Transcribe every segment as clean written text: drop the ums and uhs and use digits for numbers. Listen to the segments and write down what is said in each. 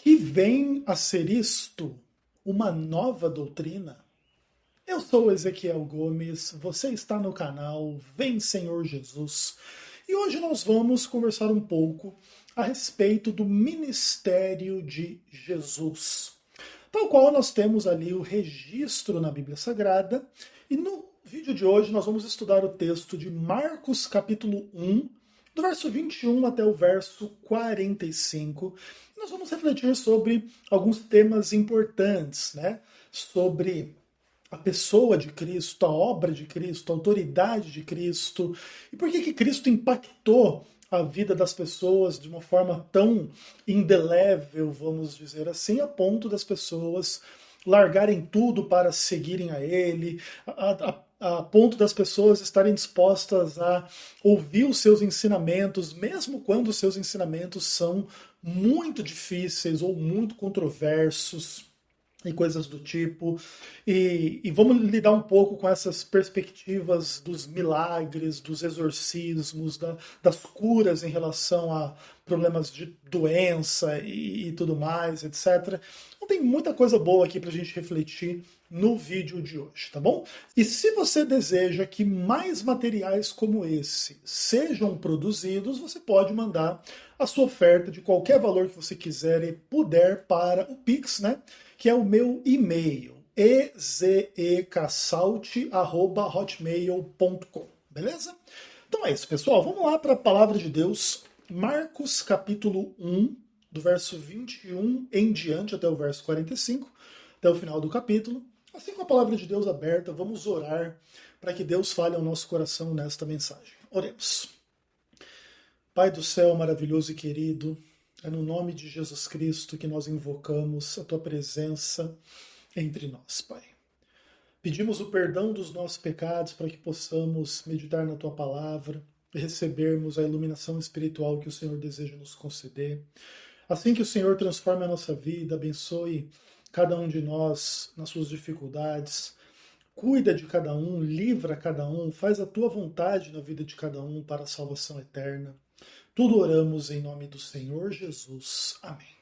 Que vem a ser isto uma nova doutrina? Eu sou Ezequiel Gomes, você está no canal Vem Senhor Jesus e hoje nós vamos conversar um pouco a respeito do ministério de Jesus. Tal qual nós temos ali o registro na Bíblia Sagrada e no vídeo de hoje nós vamos estudar o texto de Marcos capítulo 1, do verso 21 até o verso 45. Nós vamos refletir sobre alguns temas importantes, né? Sobre a pessoa de Cristo, a obra de Cristo, a autoridade de Cristo, e por que Cristo impactou a vida das pessoas de uma forma tão indelével, vamos dizer assim, a ponto das pessoas largarem tudo para seguirem a Ele, a ponto das pessoas estarem dispostas a ouvir os seus ensinamentos, mesmo quando os seus ensinamentos são muito difíceis ou muito controversos e coisas do tipo, e vamos lidar um pouco com essas perspectivas dos milagres, dos exorcismos, das curas em relação a problemas de doença e tudo mais, etc. Então tem muita coisa boa aqui para a gente refletir no vídeo de hoje, tá bom? E se você deseja que mais materiais como esse sejam produzidos, você pode mandar a sua oferta de qualquer valor que você quiser e puder para o Pix, né? Que é o meu e-mail, ezecassalte@hotmail.com, beleza? Então é isso, pessoal. Vamos lá para a palavra de Deus, Marcos capítulo 1, do verso 21 em diante até o verso 45, até o final do capítulo. Assim com a palavra de Deus aberta, vamos orar para que Deus fale ao nosso coração nesta mensagem. Oremos. Pai do céu maravilhoso e querido, é no nome de Jesus Cristo que nós invocamos a Tua presença entre nós, Pai. Pedimos o perdão dos nossos pecados para que possamos meditar na Tua palavra e recebermos a iluminação espiritual que o Senhor deseja nos conceder. Assim que o Senhor transforme a nossa vida, abençoe cada um de nós nas suas dificuldades, cuida de cada um, livra cada um, faz a Tua vontade na vida de cada um para a salvação eterna. Tudo oramos em nome do Senhor Jesus. Amém.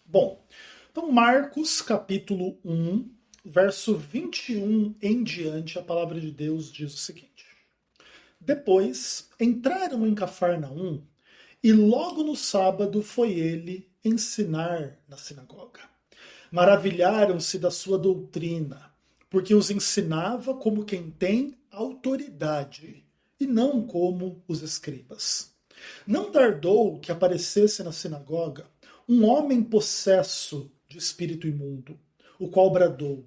Bom, então Marcos capítulo 1, verso 21 em diante, a palavra de Deus diz o seguinte. Depois entraram em Cafarnaum e logo no sábado foi ele ensinar na sinagoga. Maravilharam-se da sua doutrina, porque os ensinava como quem tem autoridade e não como os escribas. Não tardou que aparecesse na sinagoga um homem possesso de espírito imundo, o qual bradou: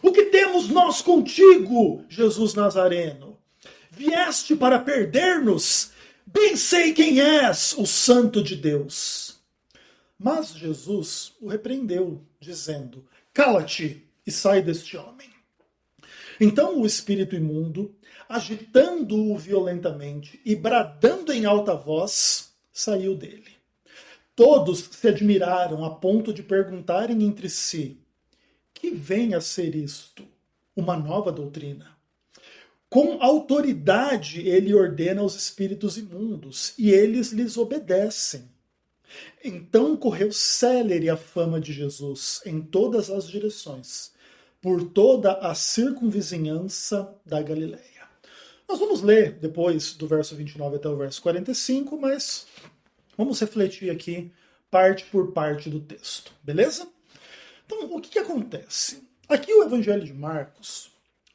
O que temos nós contigo, Jesus Nazareno? Vieste para perder-nos? Bem sei quem és, o Santo de Deus. Mas Jesus o repreendeu, dizendo: Cala-te e sai deste homem. Então o espírito imundo, agitando-o violentamente e bradando em alta voz, saiu dele. Todos se admiraram a ponto de perguntarem entre si: que vem a ser isto? Uma nova doutrina? Com autoridade ele ordena aos espíritos imundos, e eles lhes obedecem. Então correu célere a fama de Jesus em todas as direções, por toda a circunvizinhança da Galileia. Nós vamos ler depois do verso 29 até o verso 45, mas vamos refletir aqui parte por parte do texto, beleza? Então, o que acontece? Aqui o Evangelho de Marcos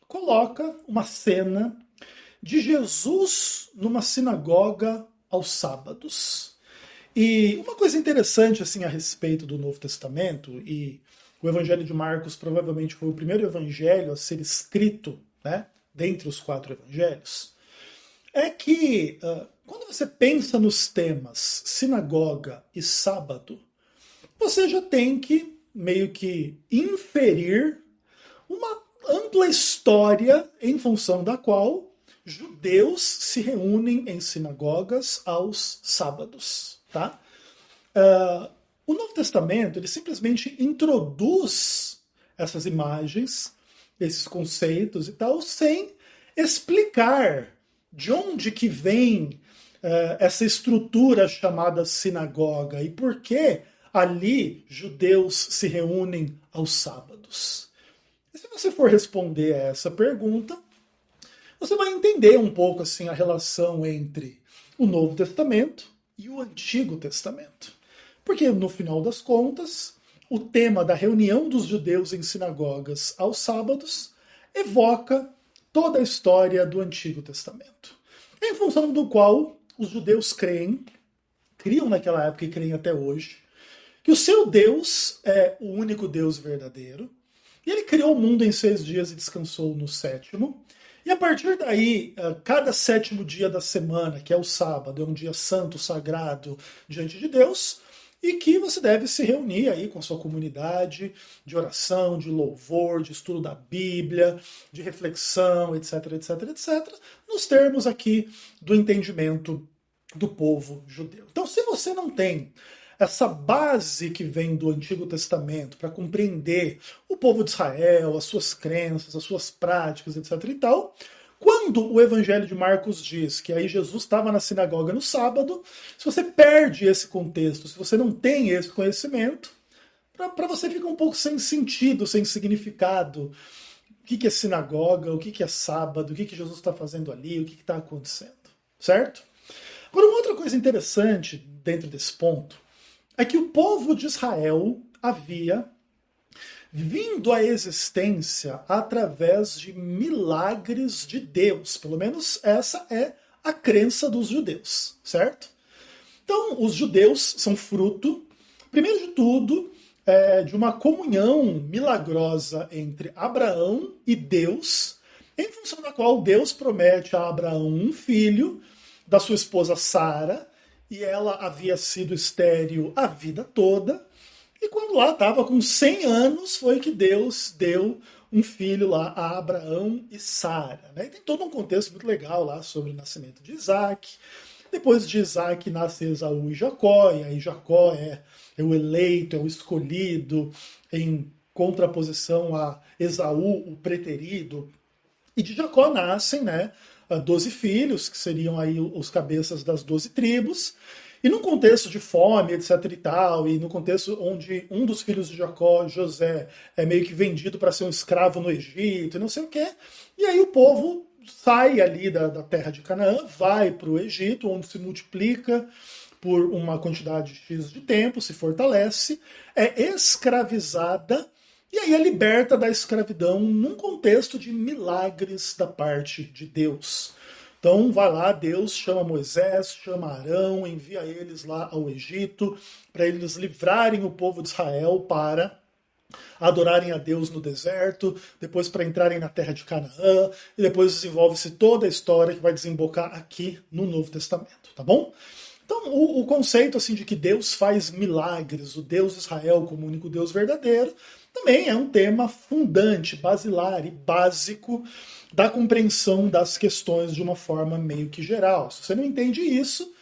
coloca uma cena de Jesus numa sinagoga aos sábados. E uma coisa interessante assim a respeito do Novo Testamento, e o Evangelho de Marcos provavelmente foi o primeiro evangelho a ser escrito, né, dentre os 4 evangelhos, é que quando você pensa nos temas sinagoga e sábado, você já tem que meio que inferir uma ampla história em função da qual judeus se reúnem em sinagogas aos sábados, tá? O Novo Testamento ele simplesmente introduz essas imagens, esses conceitos e tal, sem explicar de onde que vem essa estrutura chamada sinagoga e por que ali judeus se reúnem aos sábados? E se você for responder a essa pergunta, você vai entender um pouco assim a relação entre o Novo Testamento e o Antigo Testamento. Porque, no final das contas, o tema da reunião dos judeus em sinagogas aos sábados evoca toda a história do Antigo Testamento, em função do qual os judeus criam naquela época e creem até hoje, que o seu Deus é o único Deus verdadeiro, e ele criou o mundo em 6 dias e descansou no 7º, e a partir daí, cada 7º dia da semana, que é o sábado, é um dia santo, sagrado diante de Deus, e que você deve se reunir aí com a sua comunidade de oração, de louvor, de estudo da Bíblia, de reflexão, etc, etc, etc, nos termos aqui do entendimento do povo judeu. Então, se você não tem essa base que vem do Antigo Testamento para compreender o povo de Israel, as suas crenças, as suas práticas, etc e tal, quando o Evangelho de Marcos diz que aí Jesus estava na sinagoga no sábado, se você perde esse contexto, se você não tem esse conhecimento, para você fica um pouco sem sentido, sem significado. O que é sinagoga, o que é sábado, o que Jesus está fazendo ali, o que está acontecendo, certo? Agora, uma outra coisa interessante dentro desse ponto é que o povo de Israel havia vindo à existência através de milagres de Deus. Pelo menos essa é a crença dos judeus, certo? Então, os judeus são fruto, primeiro de tudo, de uma comunhão milagrosa entre Abraão e Deus, em função da qual Deus promete a Abraão um filho da sua esposa Sara, e ela havia sido estéril a vida toda, e quando lá estava com 100 anos, foi que Deus deu um filho lá a Abraão e Sara. Né? E tem todo um contexto muito legal lá sobre o nascimento de Isaac. Depois de Isaac nasce Esaú e Jacó, e aí Jacó é o eleito, é o escolhido, em contraposição a Esaú, o preterido. E de Jacó nascem, né, 12 filhos, que seriam aí os cabeças das 12 tribos. E num contexto de fome, etc e tal, e no contexto onde um dos filhos de Jacó, José, é meio que vendido para ser um escravo no Egito, e não sei o quê. E aí o povo sai ali da terra de Canaã, vai para o Egito, onde se multiplica por uma quantidade X de tempo, se fortalece, é escravizada, e aí é liberta da escravidão num contexto de milagres da parte de Deus. Então vai lá, Deus chama Moisés, chama Arão, envia eles lá ao Egito, para eles livrarem o povo de Israel para adorarem a Deus no deserto, depois para entrarem na terra de Canaã, e depois desenvolve-se toda a história que vai desembocar aqui no Novo Testamento, tá bom? Então, o conceito assim de que Deus faz milagres, o Deus de Israel como o único Deus verdadeiro, também é um tema fundante, basilar e básico da compreensão das questões de uma forma meio que geral. Se você não entende isso,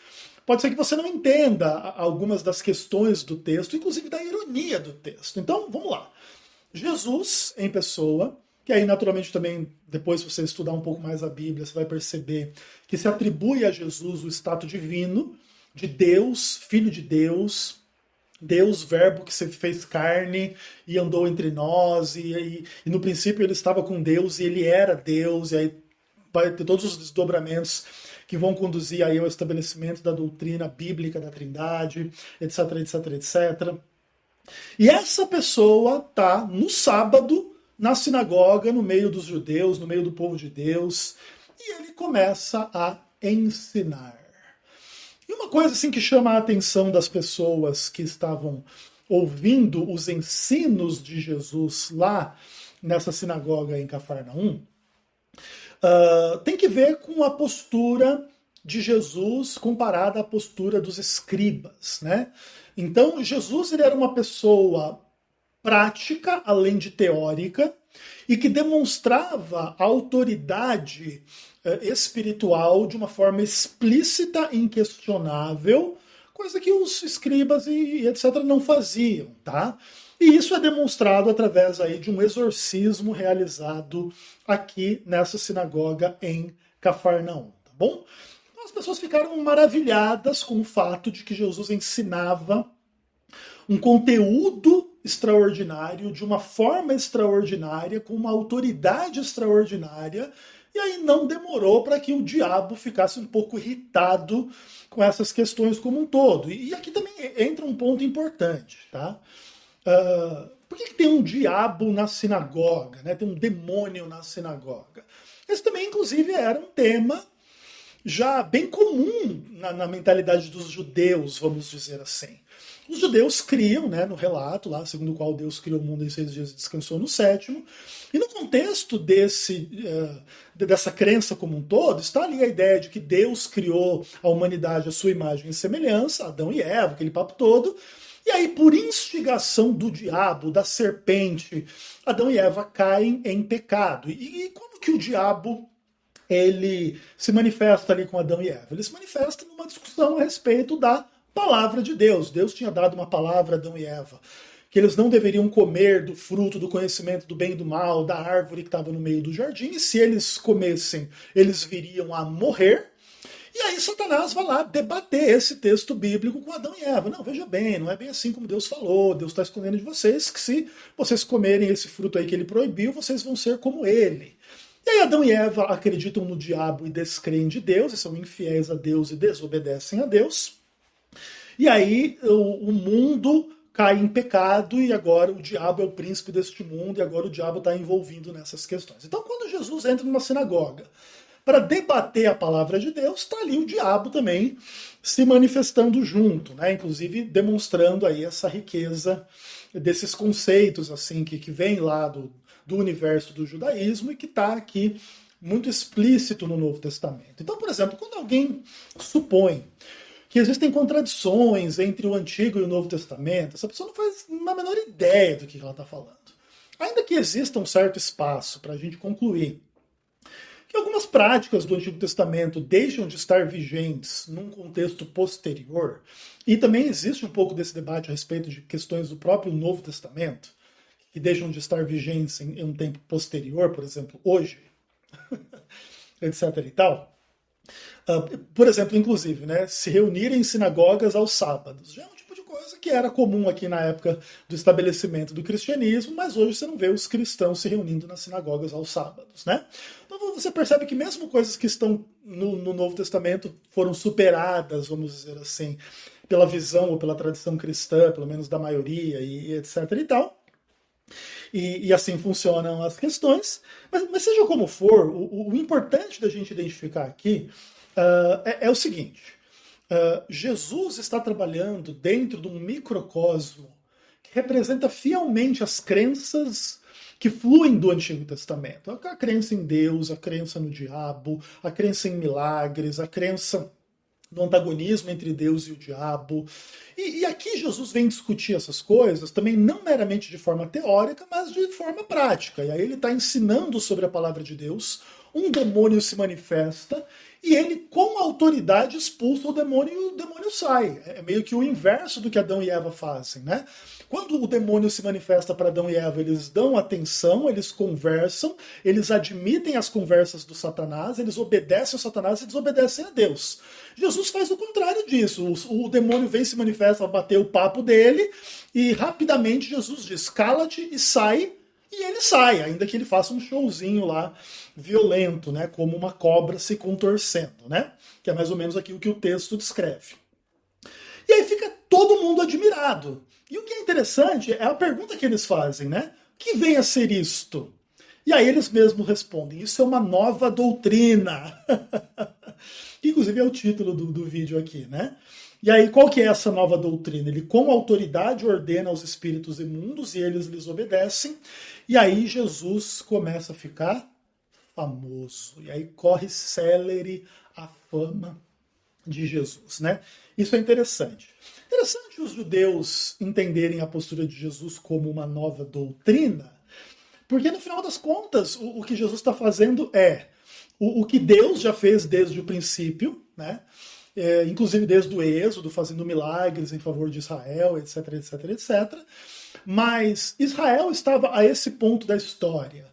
pode ser que você não entenda algumas das questões do texto, inclusive da ironia do texto. Então, vamos lá. Jesus em pessoa, que aí naturalmente também, depois se você estudar um pouco mais a Bíblia, você vai perceber que se atribui a Jesus o status divino, de Deus, Filho de Deus, Deus, verbo que se fez carne e andou entre nós, e no princípio ele estava com Deus e ele era Deus, e aí vai ter todos os desdobramentos que vão conduzir aí ao estabelecimento da doutrina bíblica da Trindade, etc, etc, etc. E essa pessoa está no sábado, na sinagoga, no meio dos judeus, no meio do povo de Deus, e ele começa a ensinar. E uma coisa assim que chama a atenção das pessoas que estavam ouvindo os ensinos de Jesus lá nessa sinagoga em Cafarnaum, tem que ver com a postura de Jesus comparada à postura dos escribas, né? Então, Jesus ele era uma pessoa prática, além de teórica, e que demonstrava autoridade espiritual de uma forma explícita e inquestionável, coisa que os escribas e etc. não faziam, tá? E isso é demonstrado através aí de um exorcismo realizado aqui nessa sinagoga em Cafarnaum, tá bom? Então as pessoas ficaram maravilhadas com o fato de que Jesus ensinava um conteúdo extraordinário, de uma forma extraordinária, com uma autoridade extraordinária, e aí não demorou para que o diabo ficasse um pouco irritado com essas questões como um todo. E aqui também entra um ponto importante, tá? Por que tem um diabo na sinagoga, né? Tem um demônio na sinagoga? Esse também, inclusive, era um tema já bem comum na mentalidade dos judeus, vamos dizer assim. Os judeus criam, né, no relato lá, segundo o qual Deus criou o mundo em 6 dias e descansou no sétimo, e no contexto dessa crença como um todo, está ali a ideia de que Deus criou a humanidade à sua imagem e semelhança, Adão e Eva, aquele papo todo, e aí, por instigação do diabo, da serpente, Adão e Eva caem em pecado. E como que o diabo ele se manifesta ali com Adão e Eva? Ele se manifesta numa discussão a respeito da palavra de Deus. Deus tinha dado uma palavra a Adão e Eva, que eles não deveriam comer do fruto do conhecimento do bem e do mal, da árvore que estava no meio do jardim, e se eles comessem, eles viriam a morrer. E aí Satanás vai lá debater esse texto bíblico com Adão e Eva. Não, veja bem, não é bem assim como Deus falou. Deus está escondendo de vocês que se vocês comerem esse fruto aí que ele proibiu, vocês vão ser como ele. E aí Adão e Eva acreditam no diabo e descreem de Deus, e são infiéis a Deus e desobedecem a Deus. E aí o mundo cai em pecado e agora o diabo é o príncipe deste mundo e agora o diabo está envolvido nessas questões. Então quando Jesus entra numa sinagoga para debater a palavra de Deus, está ali o diabo também se manifestando junto, né? Inclusive demonstrando aí essa riqueza desses conceitos assim que vem lá do universo do judaísmo e que está aqui muito explícito no Novo Testamento. Então, por exemplo, quando alguém supõe que existem contradições entre o Antigo e o Novo Testamento, essa pessoa não faz a menor ideia do que ela está falando. Ainda que exista um certo espaço para a gente concluir que algumas práticas do Antigo Testamento deixam de estar vigentes num contexto posterior, e também existe um pouco desse debate a respeito de questões do próprio Novo Testamento, que deixam de estar vigentes em um tempo posterior, por exemplo, hoje, etc. e tal. Por exemplo, inclusive, né, se reunir em sinagogas aos sábados. Já é um tipo de coisa que era comum aqui na época do estabelecimento do cristianismo, mas hoje você não vê os cristãos se reunindo nas sinagogas aos sábados, né? Então você percebe que mesmo coisas que estão no Novo Testamento foram superadas, vamos dizer assim, pela visão ou pela tradição cristã, pelo menos da maioria, e etc. e tal. E assim funcionam as questões. Mas seja como for, o importante da gente identificar aqui é o seguinte. Jesus está trabalhando dentro de um microcosmo que representa fielmente as crenças que fluem do Antigo Testamento. A crença em Deus, a crença no diabo, a crença em milagres, a crença no antagonismo entre Deus e o diabo. E aqui Jesus vem discutir essas coisas também não meramente de forma teórica, mas de forma prática. E aí ele está ensinando sobre a palavra de Deus, um demônio se manifesta e ele com autoridade expulsa o demônio e o demônio sai. É meio que o inverso do que Adão e Eva fazem, né? Quando o demônio se manifesta para Adão e Eva, eles dão atenção, eles conversam, eles admitem as conversas do Satanás, eles obedecem ao Satanás e desobedecem a Deus. Jesus faz o contrário disso. O demônio vem, se manifesta para bater o papo dele e rapidamente Jesus diz, cala-te e sai. E ele sai, ainda que ele faça um showzinho lá violento, né, como uma cobra se contorcendo, né? Que é mais ou menos aquilo que o texto descreve. E aí fica todo mundo admirado. E o que é interessante é a pergunta que eles fazem, né? O que vem a ser isto? E aí eles mesmos respondem, isso é uma nova doutrina. Que inclusive é o título do vídeo aqui, né? E aí, qual que é essa nova doutrina? Ele com autoridade ordena aos espíritos imundos e eles lhes obedecem. E aí Jesus começa a ficar famoso. E aí corre célere a fama de Jesus, né? Isso é interessante. Interessante os judeus entenderem a postura de Jesus como uma nova doutrina, porque no final das contas, o que Jesus está fazendo é o que Deus já fez desde o princípio, né? Inclusive desde o Êxodo, fazendo milagres em favor de Israel, etc, etc, etc. Mas Israel estava a esse ponto da história,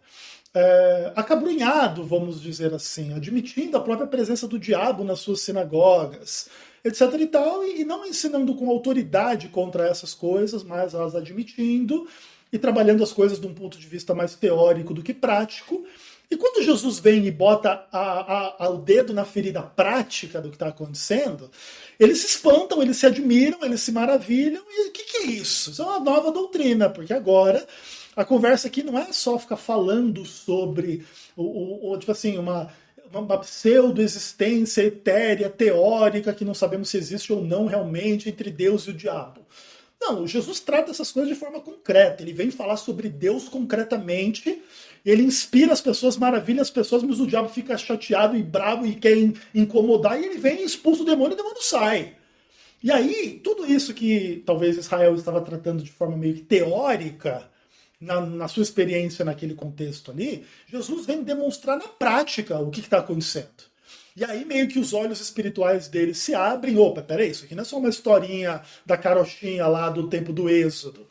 acabrunhado, vamos dizer assim, admitindo a própria presença do diabo nas suas sinagogas, etc e tal, e não ensinando com autoridade contra essas coisas, mas as admitindo e trabalhando as coisas de um ponto de vista mais teórico do que prático. E quando Jesus vem e bota o dedo na ferida prática do que está acontecendo, eles se espantam, eles se admiram, eles se maravilham. E o que é isso? Isso é uma nova doutrina, porque agora a conversa aqui não é só ficar falando sobre tipo assim, uma pseudo-existência etérea, teórica, que não sabemos se existe ou não realmente entre Deus e o diabo. Não, Jesus trata essas coisas de forma concreta. Ele vem falar sobre Deus concretamente. Ele inspira as pessoas, maravilha as pessoas, mas o diabo fica chateado e bravo e quer incomodar. E ele vem e expulsa o demônio e o demônio sai. E aí, tudo isso que talvez Israel estava tratando de forma meio que teórica, na sua experiência naquele contexto ali, Jesus vem demonstrar na prática o que está acontecendo. E aí meio que os olhos espirituais dele se abrem. Opa, peraí, isso aqui não é só uma historinha da carochinha lá do tempo do Êxodo.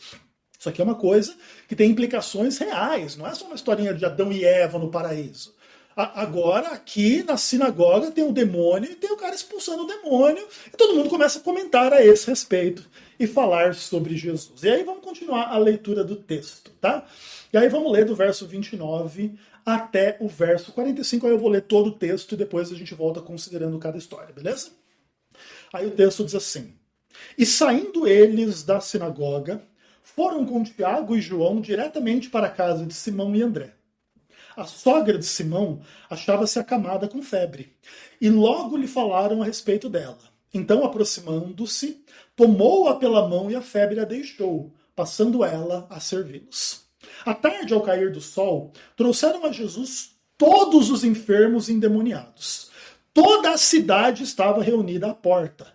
Isso aqui é uma coisa que tem implicações reais, não é só uma historinha de Adão e Eva no paraíso. Agora, aqui na sinagoga tem o demônio e tem o cara expulsando o demônio, e todo mundo começa a comentar a esse respeito e falar sobre Jesus. E aí vamos continuar a leitura do texto, tá? E aí vamos ler do verso 29 até o verso 45, aí eu vou ler todo o texto e depois a gente volta considerando cada história, beleza? Aí o texto diz assim: E saindo eles da sinagoga, foram com Tiago e João diretamente para a casa de Simão e André. A sogra de Simão achava-se acamada com febre, e logo lhe falaram a respeito dela. Então, aproximando-se, tomou-a pela mão e a febre a deixou, passando ela a servi-los. À tarde, ao cair do sol, trouxeram a Jesus todos os enfermos e endemoniados. Toda a cidade estava reunida à porta.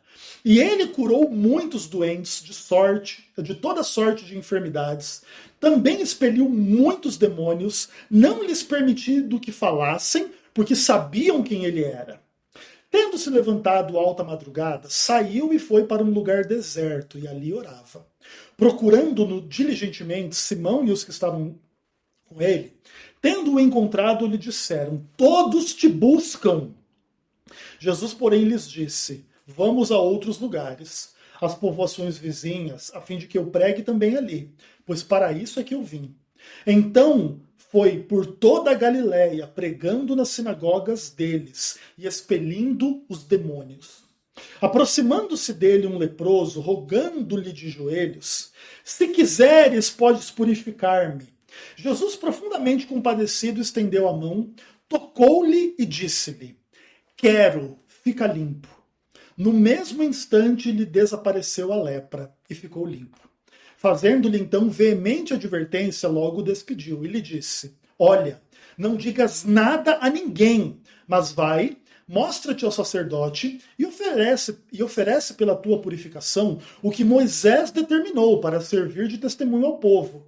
E ele curou muitos doentes de toda sorte de enfermidades. Também expeliu muitos demônios, não lhes permitindo que falassem, porque sabiam quem ele era. Tendo-se levantado alta madrugada, saiu e foi para um lugar deserto, e ali orava. Procurando-no diligentemente, Simão e os que estavam com ele, tendo-o encontrado, lhe disseram: Todos te buscam. Jesus, porém, lhes disse: Vamos a outros lugares, às povoações vizinhas, a fim de que eu pregue também ali, pois para isso é que eu vim. Então foi por toda a Galiléia, pregando nas sinagogas deles e expelindo os demônios. Aproximando-se dele um leproso, rogando-lhe de joelhos: Se quiseres, podes purificar-me. Jesus, profundamente compadecido, estendeu a mão, tocou-lhe e disse-lhe: Quero, fica limpo. No mesmo instante lhe desapareceu a lepra e ficou limpo. Fazendo-lhe então veemente advertência, logo o despediu e lhe disse: Olha, não digas nada a ninguém, mas vai, mostra-te ao sacerdote e oferece pela tua purificação o que Moisés determinou para servir de testemunho ao povo.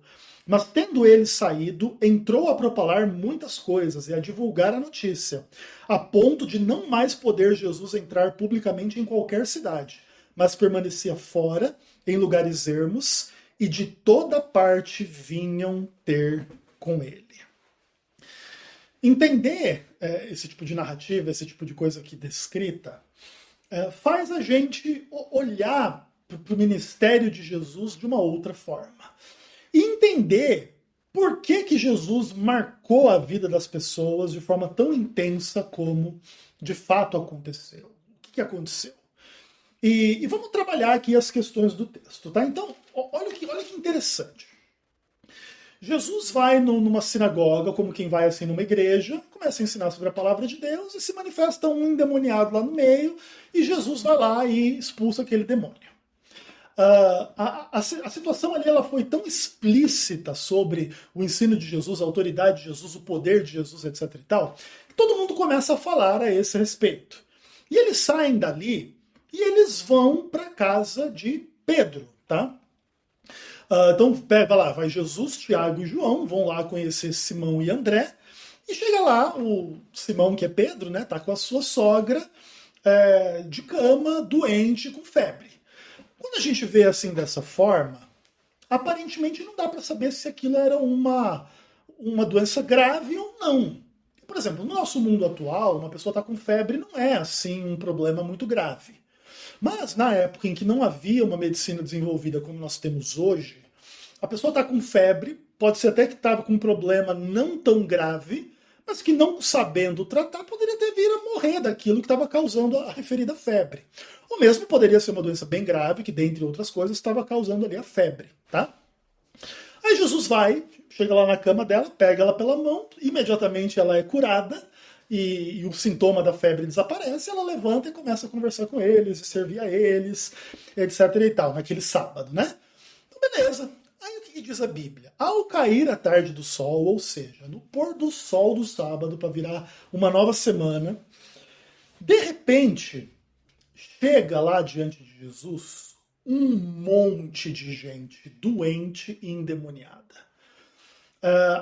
Mas tendo ele saído, entrou a propalar muitas coisas e a divulgar a notícia, a ponto de não mais poder Jesus entrar publicamente em qualquer cidade, mas permanecia fora, em lugares ermos, e de toda parte vinham ter com ele. Entender esse tipo de narrativa, esse tipo de coisa aqui descrita, faz a gente olhar para o ministério de Jesus de uma outra forma. E entender por que Jesus marcou a vida das pessoas de forma tão intensa como de fato aconteceu. O que aconteceu? E vamos trabalhar aqui as questões do texto, tá? Então, olha que interessante. Jesus vai numa sinagoga, como quem vai assim numa igreja, começa a ensinar sobre a palavra de Deus e se manifesta um endemoniado lá no meio e Jesus vai lá e expulsa aquele demônio. A situação ali ela foi tão explícita sobre o ensino de Jesus, a autoridade de Jesus, o poder de Jesus, etc. e tal, que todo mundo começa a falar a esse respeito. E eles saem dali e eles vão para a casa de Pedro, tá? Então vai Jesus, Tiago e João, vão lá conhecer Simão e André, e chega lá o Simão, que é Pedro, né, tá com a sua sogra de cama, doente, com febre. Quando a gente vê assim dessa forma, aparentemente não dá para saber se aquilo era uma doença grave ou não. Por exemplo, no nosso mundo atual, uma pessoa está com febre não é assim um problema muito grave. Mas na época em que não havia uma medicina desenvolvida como nós temos hoje, a pessoa está com febre, pode ser até que estava com um problema não tão grave, mas que não sabendo tratar poderia até vir a morrer daquilo que estava causando a referida febre. Ou mesmo poderia ser uma doença bem grave, que dentre outras coisas estava causando ali a febre, tá? Aí Jesus vai, chega lá na cama dela, pega ela pela mão, imediatamente ela é curada, e o sintoma da febre desaparece, ela levanta e começa a conversar com eles, e servir a eles, etc e tal, naquele sábado, né? Então, beleza. Aí o que diz a Bíblia? Ao cair a tarde do sol, ou seja, no pôr do sol do sábado, para virar uma nova semana, de repente, chega lá diante de Jesus um monte de gente doente e endemoniada.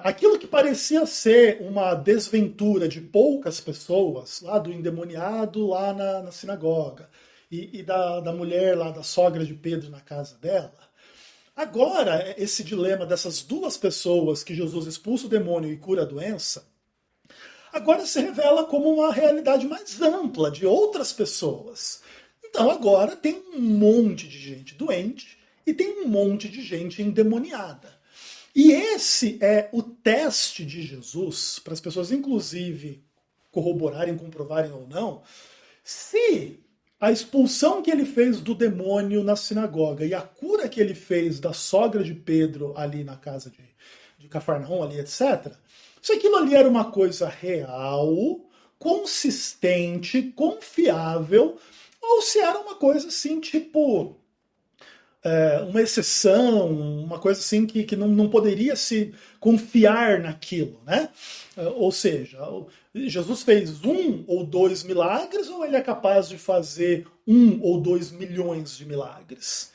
Aquilo que parecia ser uma desventura de poucas pessoas, lá do endemoniado lá na sinagoga, e da mulher lá, da sogra de Pedro na casa dela, agora esse dilema dessas duas pessoas que Jesus expulsa o demônio e cura a doença, agora se revela como uma realidade mais ampla de outras pessoas. Então agora tem um monte de gente doente e tem um monte de gente endemoniada. E esse é o teste de Jesus, para as pessoas inclusive corroborarem, comprovarem ou não, se a expulsão que ele fez do demônio na sinagoga e a cura que ele fez da sogra de Pedro ali na casa de Cafarnaum, ali, etc., se aquilo ali era uma coisa real, consistente, confiável, ou se era uma coisa assim, tipo, uma exceção, uma coisa assim que não poderia se confiar naquilo, né? Ou seja, Jesus fez 1 ou 2 milagres, ou ele é capaz de fazer 1 ou 2 milhões de milagres?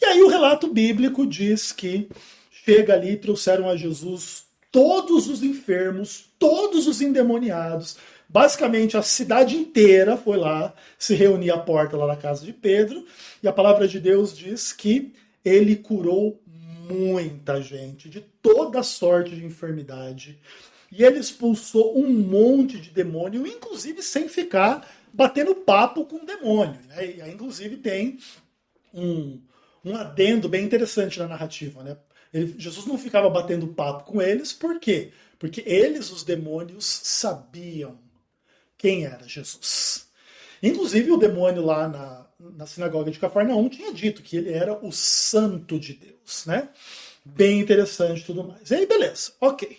E aí o relato bíblico diz que chega ali e trouxeram a Jesus todos os enfermos, todos os endemoniados. Basicamente, a cidade inteira foi lá se reunir à porta lá na casa de Pedro, e a palavra de Deus diz que ele curou muita gente, de toda sorte de enfermidade, e ele expulsou um monte de demônio, inclusive sem ficar batendo papo com o demônio, né? E aí, inclusive, tem um adendo bem interessante na narrativa, né? Jesus não ficava batendo papo com eles, por quê? Porque eles, os demônios, sabiam quem era Jesus. Inclusive o demônio lá na sinagoga de Cafarnaum tinha dito que ele era o santo de Deus, né? Bem interessante e tudo mais. E aí, beleza, ok.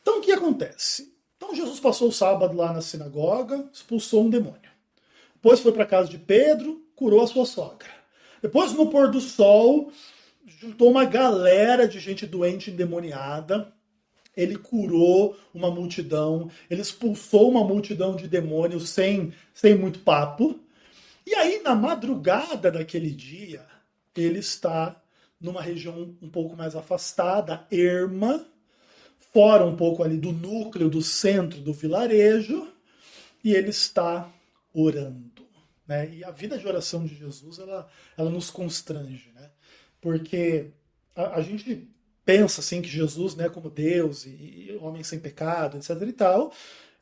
Então o que acontece? Então Jesus passou o sábado lá na sinagoga, expulsou um demônio. Depois foi para a casa de Pedro, curou a sua sogra. Depois, no pôr do sol, juntou uma galera de gente doente, endemoniada. Ele curou uma multidão, ele expulsou uma multidão de demônios sem muito papo. E aí, na madrugada daquele dia, ele está numa região um pouco mais afastada, erma, fora um pouco ali do núcleo, do centro do vilarejo, e ele está orando, né? E a vida de oração de Jesus, ela nos constrange, né? Porque a gente pensa assim que Jesus, né, como Deus e homem sem pecado, etc e tal,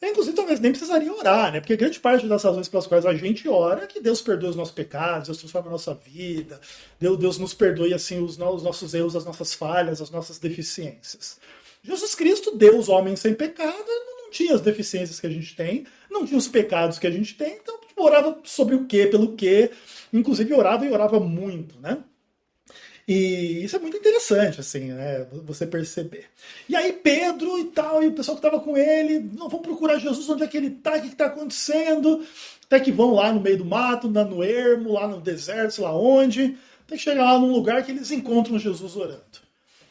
inclusive talvez nem precisaria orar, né? Porque grande parte das razões pelas quais a gente ora é que Deus perdoe os nossos pecados, Deus transforma a nossa vida, Deus nos perdoe assim os nossos erros, as nossas falhas, as nossas deficiências. Jesus Cristo, Deus, homem sem pecado, não tinha as deficiências que a gente tem, não tinha os pecados que a gente tem, então tipo, orava sobre o quê, pelo quê, inclusive orava e orava muito, né? E isso é muito interessante, assim, né? Você perceber. E aí Pedro e tal, e o pessoal que estava com ele, não vão procurar Jesus, onde é que ele está, o que está acontecendo? Até que vão lá no meio do mato, no ermo, lá no deserto, sei lá onde. Até que chegar lá num lugar que eles encontram Jesus orando.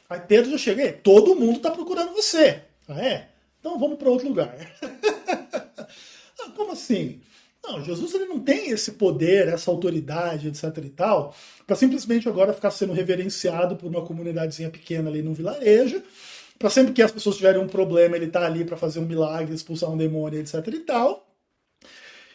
Aí Pedro já chega, todo mundo está procurando você. Ah, é? Então vamos para outro lugar. Como assim? Não, Jesus ele não tem esse poder, essa autoridade, etc e tal, para simplesmente agora ficar sendo reverenciado por uma comunidadezinha pequena ali no vilarejo, para sempre que as pessoas tiverem um problema, ele tá ali para fazer um milagre, expulsar um demônio, etc e tal.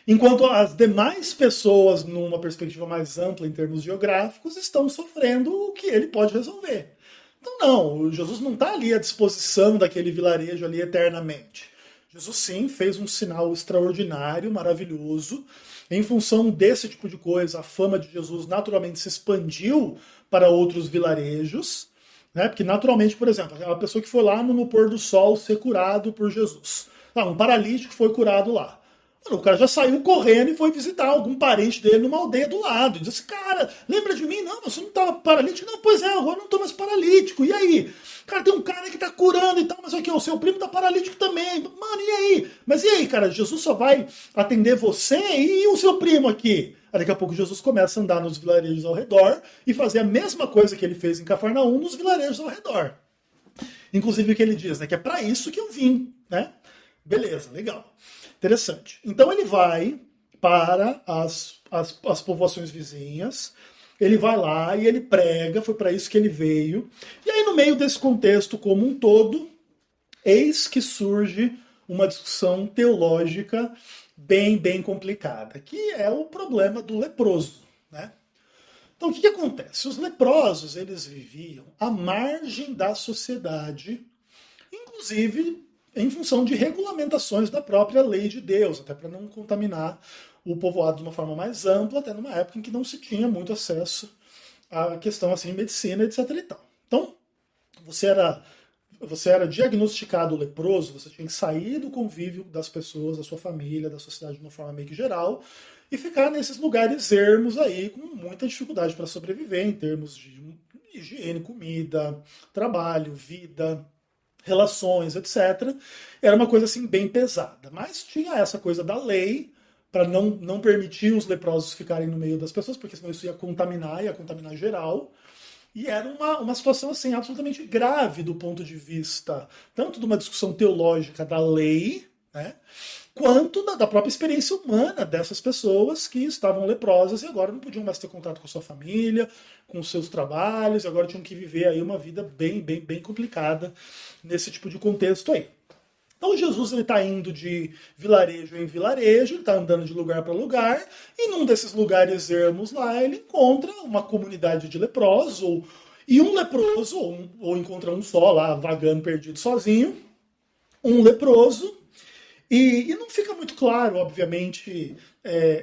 Enquanto as demais pessoas, numa perspectiva mais ampla em termos geográficos, estão sofrendo o que ele pode resolver. Então não, Jesus não está ali à disposição daquele vilarejo ali eternamente. Jesus sim fez um sinal extraordinário, maravilhoso, Em função desse tipo de coisa, a fama de Jesus naturalmente se expandiu para outros vilarejos, né? Porque naturalmente, por exemplo, uma pessoa que foi lá no pôr do sol ser curado por Jesus. Um paralítico foi curado lá. O cara já saiu correndo e foi visitar algum parente dele numa aldeia do lado. E disse, cara, lembra de mim? Não, você não estava paralítico? Não, pois é, agora não estou mais paralítico. E aí? Cara, tem um cara que está curando e tal, mas aqui, o seu primo está paralítico também. Mano, e aí? Mas e aí, cara? Jesus só vai atender você e o seu primo aqui? Aí daqui a pouco Jesus começa a andar nos vilarejos ao redor e fazer a mesma coisa que ele fez em Cafarnaum nos vilarejos ao redor. Inclusive o que ele diz, né? Que é para isso que eu vim, né? Beleza, legal. Interessante. Então ele vai para as povoações vizinhas, ele vai lá e ele prega, foi para isso que ele veio. E aí, no meio desse contexto como um todo, eis que surge uma discussão teológica bem complicada, que é o problema do leproso, né? Então, o que acontece? Os leprosos, eles viviam à margem da sociedade, inclusive em função de regulamentações da própria lei de Deus, até para não contaminar o povoado de uma forma mais ampla, até numa época em que não se tinha muito acesso à questão assim, medicina, etc. e tal. Então, você era diagnosticado leproso, você tinha que sair do convívio das pessoas, da sua família, da sociedade de uma forma meio que geral, e ficar nesses lugares ermos aí, com muita dificuldade para sobreviver em termos de higiene, comida, trabalho, vida, relações, etc. Era uma coisa assim bem pesada. Mas tinha essa coisa da lei para não permitir os leprosos ficarem no meio das pessoas, porque senão isso ia contaminar geral. E era uma situação assim absolutamente grave do ponto de vista tanto de uma discussão teológica da lei, né, quanto da própria experiência humana dessas pessoas que estavam leprosas e agora não podiam mais ter contato com a sua família, com os seus trabalhos, e agora tinham que viver aí uma vida bem complicada nesse tipo de contexto aí. Então Jesus está indo de vilarejo em vilarejo, ele está andando de lugar para lugar, e num desses lugares ermos lá ele encontra uma comunidade de leprosos, e um leproso, ou encontra um só lá, vagando perdido sozinho, um leproso, e não fica muito claro, obviamente,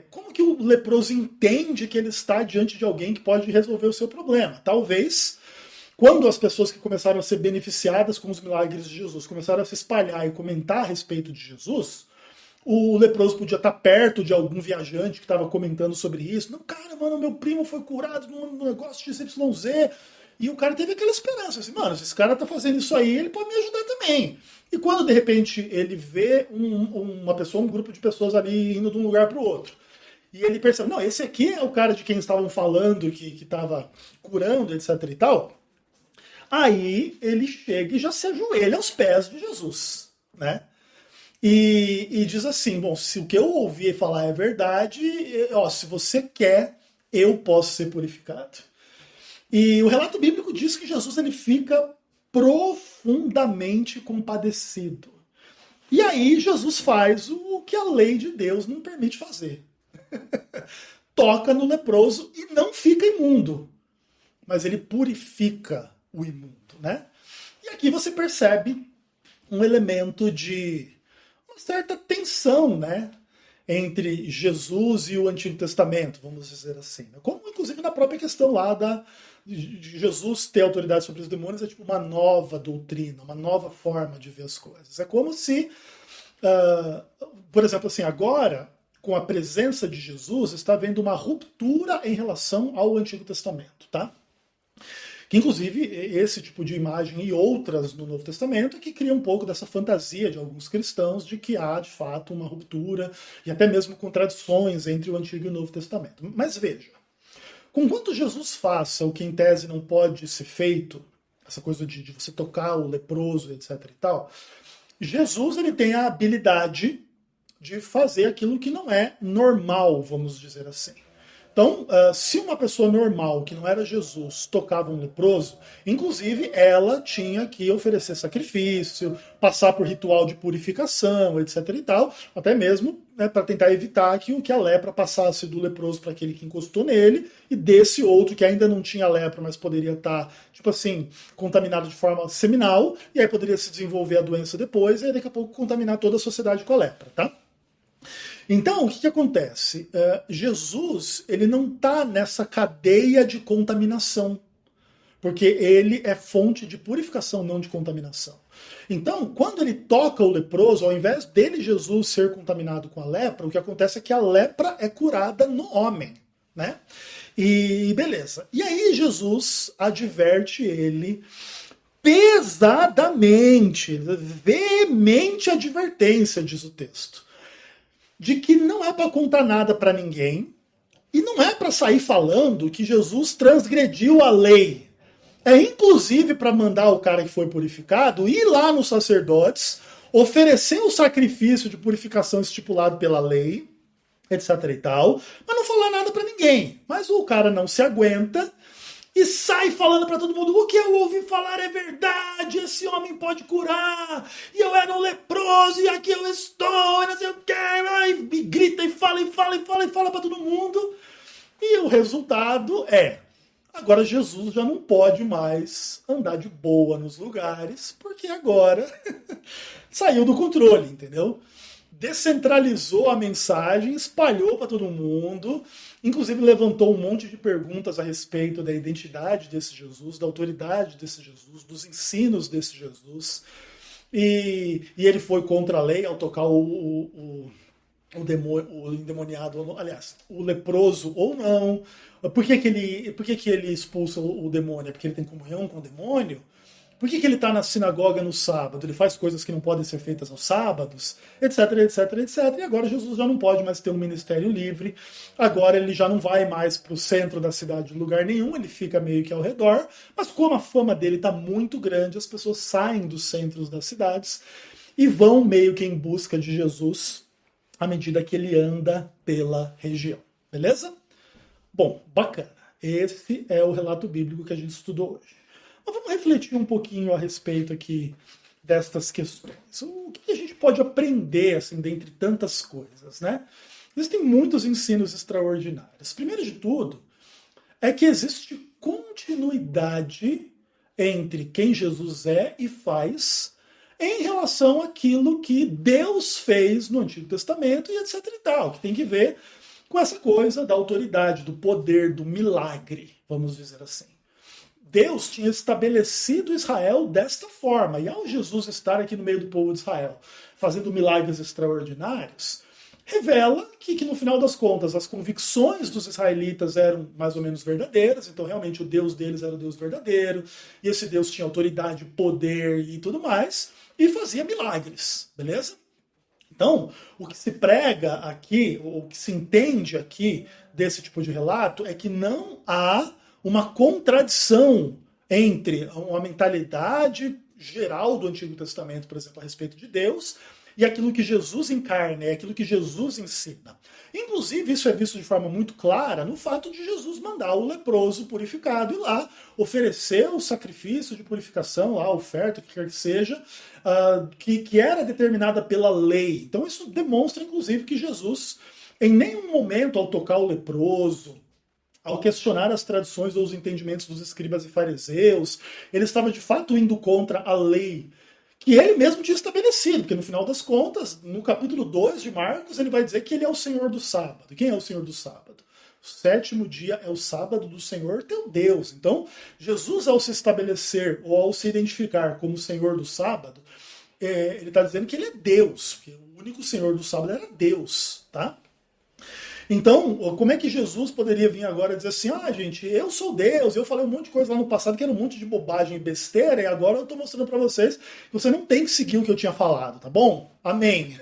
como que o leproso entende que ele está diante de alguém que pode resolver o seu problema. Talvez, quando as pessoas que começaram a ser beneficiadas com os milagres de Jesus começaram a se espalhar e comentar a respeito de Jesus, o leproso podia estar perto de algum viajante que estava comentando sobre isso. Não, cara, mano, meu primo foi curado num negócio de XYZ. E o cara teve aquela esperança, assim, mano, se esse cara tá fazendo isso aí, ele pode me ajudar também. E quando, de repente, ele vê uma pessoa, um grupo de pessoas ali indo de um lugar para o outro, e ele percebe, não, esse aqui é o cara de quem estavam falando, que estava curando, etc e tal, aí ele chega e já se ajoelha aos pés de Jesus, né? E diz assim, bom, se o que eu ouvi falar é verdade, se você quer, eu posso ser purificado. E o relato bíblico diz que Jesus ele fica profundamente compadecido. E aí Jesus faz o que a lei de Deus não permite fazer. Toca no leproso e não fica imundo, mas ele purifica o imundo, né? E aqui você percebe um elemento de uma certa tensão, né, entre Jesus e o Antigo Testamento, vamos dizer assim. Como, inclusive, na própria questão lá de Jesus ter autoridade sobre os demônios é tipo uma nova doutrina, uma nova forma de ver as coisas. É como se, por exemplo, assim, agora, com a presença de Jesus, está havendo uma ruptura em relação ao Antigo Testamento, tá? Que, inclusive, esse tipo de imagem e outras no Novo Testamento que cria um pouco dessa fantasia de alguns cristãos de que há, de fato, uma ruptura e até mesmo contradições entre o Antigo e o Novo Testamento. Mas veja, conquanto Jesus faça o que em tese não pode ser feito, essa coisa de você tocar o leproso, etc e tal, Jesus ele tem a habilidade de fazer aquilo que não é normal, vamos dizer assim. Então, se uma pessoa normal, que não era Jesus, tocava um leproso, inclusive ela tinha que oferecer sacrifício, passar por ritual de purificação, etc e tal, até mesmo, né, para tentar evitar que a lepra passasse do leproso para aquele que encostou nele, e desse outro que ainda não tinha lepra, mas poderia estar, tipo assim, contaminado de forma seminal, e aí poderia se desenvolver a doença depois, e aí daqui a pouco contaminar toda a sociedade com a lepra, tá? Então, o que acontece? Jesus, ele não está nessa cadeia de contaminação, porque ele é fonte de purificação, não de contaminação. Então, quando ele toca o leproso, ao invés dele, Jesus, ser contaminado com a lepra, o que acontece é que a lepra é curada no homem, né? E beleza. E aí Jesus adverte ele pesadamente, veemente advertência, diz o texto, de que não é para contar nada para ninguém e não é para sair falando que Jesus transgrediu a lei. É inclusive para mandar o cara que foi purificado ir lá nos sacerdotes, oferecer o sacrifício de purificação estipulado pela lei, etc e tal, mas não falar nada para ninguém. Mas o cara não se aguenta e sai falando para todo mundo: o que eu ouvi falar é verdade, esse homem pode curar, e eu era um leproso, e aqui eu estou, e não sei o que, e grita e fala para todo mundo. E o resultado é: agora Jesus já não pode mais andar de boa nos lugares, porque agora saiu do controle, entendeu? Descentralizou a mensagem, espalhou para todo mundo, inclusive levantou um monte de perguntas a respeito da identidade desse Jesus, da autoridade desse Jesus, dos ensinos desse Jesus. E ele foi contra a lei ao tocar o endemoniado, aliás, o leproso ou não. Por que ele expulsa o demônio? É porque ele tem comunhão com o demônio? Por que ele está na sinagoga no sábado? Ele faz coisas que não podem ser feitas aos sábados, etc, etc, etc. E agora Jesus já não pode mais ter um ministério livre. Agora ele já não vai mais para o centro da cidade, de lugar nenhum. Ele fica meio que ao redor. Mas como a fama dele está muito grande, as pessoas saem dos centros das cidades e vão meio que em busca de Jesus à medida que ele anda pela região. Beleza? Bom, bacana. Esse é o relato bíblico que a gente estudou hoje. Mas vamos refletir um pouquinho a respeito aqui destas questões. O que a gente pode aprender, assim, dentre tantas coisas, né? Existem muitos ensinos extraordinários. Primeiro de tudo, é que existe continuidade entre quem Jesus é e faz em relação àquilo que Deus fez no Antigo Testamento e etc e tal, que tem que ver com essa coisa da autoridade, do poder, do milagre, vamos dizer assim. Deus tinha estabelecido Israel desta forma, e ao Jesus estar aqui no meio do povo de Israel, fazendo milagres extraordinários, revela que no final das contas as convicções dos israelitas eram mais ou menos verdadeiras, então realmente o Deus deles era o Deus verdadeiro, e esse Deus tinha autoridade, poder e tudo mais, e fazia milagres, beleza? Então, o que se prega aqui, o que se entende aqui desse tipo de relato é que não há uma contradição entre uma mentalidade geral do Antigo Testamento, por exemplo, a respeito de Deus, e aquilo que Jesus encarna, é aquilo que Jesus ensina. Inclusive, isso é visto de forma muito clara no fato de Jesus mandar o leproso purificado ir lá, oferecer o sacrifício de purificação, lá, a oferta, o que quer que seja, que era determinada pela lei. Então, isso demonstra, inclusive, que Jesus, em nenhum momento, ao tocar o leproso, ao questionar as tradições ou os entendimentos dos escribas e fariseus, ele estava de fato indo contra a lei que ele mesmo tinha estabelecido, porque no final das contas, no capítulo 2 de Marcos, ele vai dizer que ele é o Senhor do sábado. Quem é o Senhor do sábado? O sétimo dia é o sábado do Senhor teu Deus. Então, Jesus, ao se estabelecer ou ao se identificar como Senhor do sábado, ele está dizendo que ele é Deus, porque o único Senhor do sábado era Deus, tá? Então, como é que Jesus poderia vir agora e dizer assim: gente, eu sou Deus, eu falei um monte de coisa lá no passado que era um monte de bobagem e besteira, e agora eu estou mostrando para vocês que você não tem que seguir o que eu tinha falado, tá bom? Amém.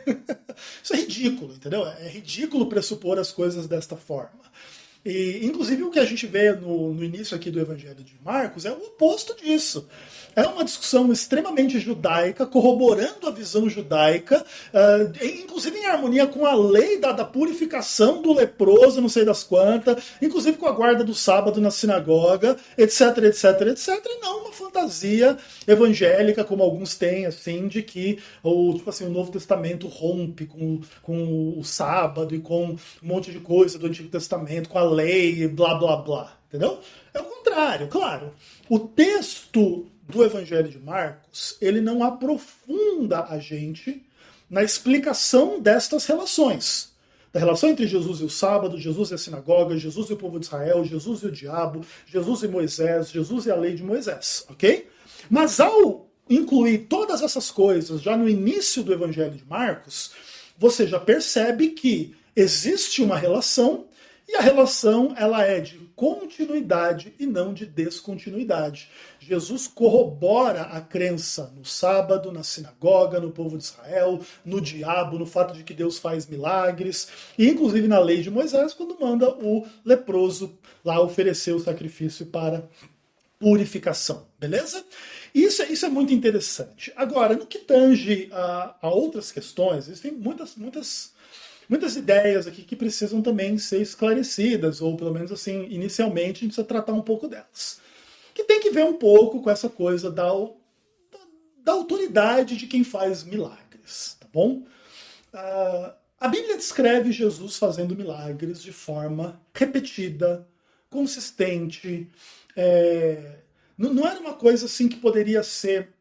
Isso é ridículo, entendeu? É ridículo pressupor as coisas desta forma. E, inclusive, o que a gente vê no início aqui do Evangelho de Marcos é o oposto disso. É uma discussão extremamente judaica, corroborando a visão judaica, inclusive em harmonia com a lei da purificação do leproso, não sei das quantas, inclusive com a guarda do sábado na sinagoga, etc, etc, etc. E não uma fantasia evangélica, como alguns têm, assim, de que o Novo Testamento rompe com o sábado e com um monte de coisa do Antigo Testamento, com a lei, blá, blá, blá. Entendeu? É o contrário, claro. O texto do Evangelho de Marcos, ele não aprofunda a gente na explicação destas relações. Da relação entre Jesus e o sábado, Jesus e a sinagoga, Jesus e o povo de Israel, Jesus e o diabo, Jesus e Moisés, Jesus e a lei de Moisés, ok? Mas ao incluir todas essas coisas já no início do Evangelho de Marcos, você já percebe que existe uma relação, e a relação ela é de continuidade e não de descontinuidade. Jesus corrobora a crença no sábado, na sinagoga, no povo de Israel, no diabo, no fato de que Deus faz milagres, e inclusive na lei de Moisés, quando manda o leproso lá oferecer o sacrifício para purificação, beleza? Isso é muito interessante. Agora, no que tange a outras questões, existem muitas ideias aqui que precisam também ser esclarecidas, ou pelo menos assim, inicialmente a gente precisa tratar um pouco delas. Que tem que ver um pouco com essa coisa da autoridade de quem faz milagres, tá bom? A Bíblia descreve Jesus fazendo milagres de forma repetida, consistente. Não era uma coisa assim que poderia ser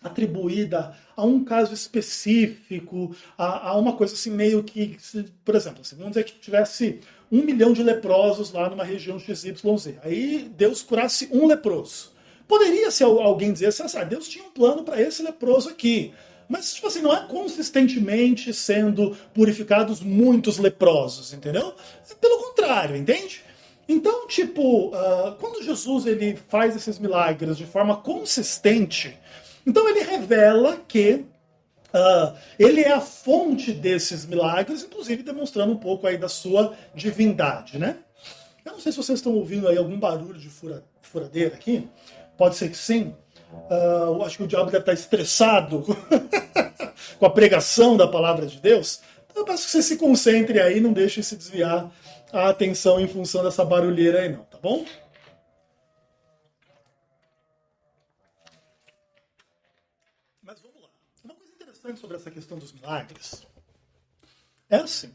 atribuída a um caso específico, a uma coisa assim meio que, por exemplo, assim, vamos dizer que tivesse 1 milhão de leprosos lá numa região XYZ. Aí Deus curasse um leproso. Poderia ser alguém dizer assim, Deus tinha um plano para esse leproso aqui. Mas, tipo assim, não é consistentemente sendo purificados muitos leprosos, entendeu? Pelo contrário, entende? Então, tipo, quando Jesus ele faz esses milagres de forma consistente, então ele revela que ele é a fonte desses milagres, inclusive demonstrando um pouco aí da sua divindade, né? Eu não sei se vocês estão ouvindo aí algum barulho de furadeira aqui. Pode ser que sim. Eu acho que o diabo deve estar estressado com a pregação da palavra de Deus. Então eu peço que você se concentre aí, não deixe se desviar a atenção em função dessa barulheira aí não, tá bom? Mas vamos lá. Uma coisa interessante sobre essa questão dos milagres é assim.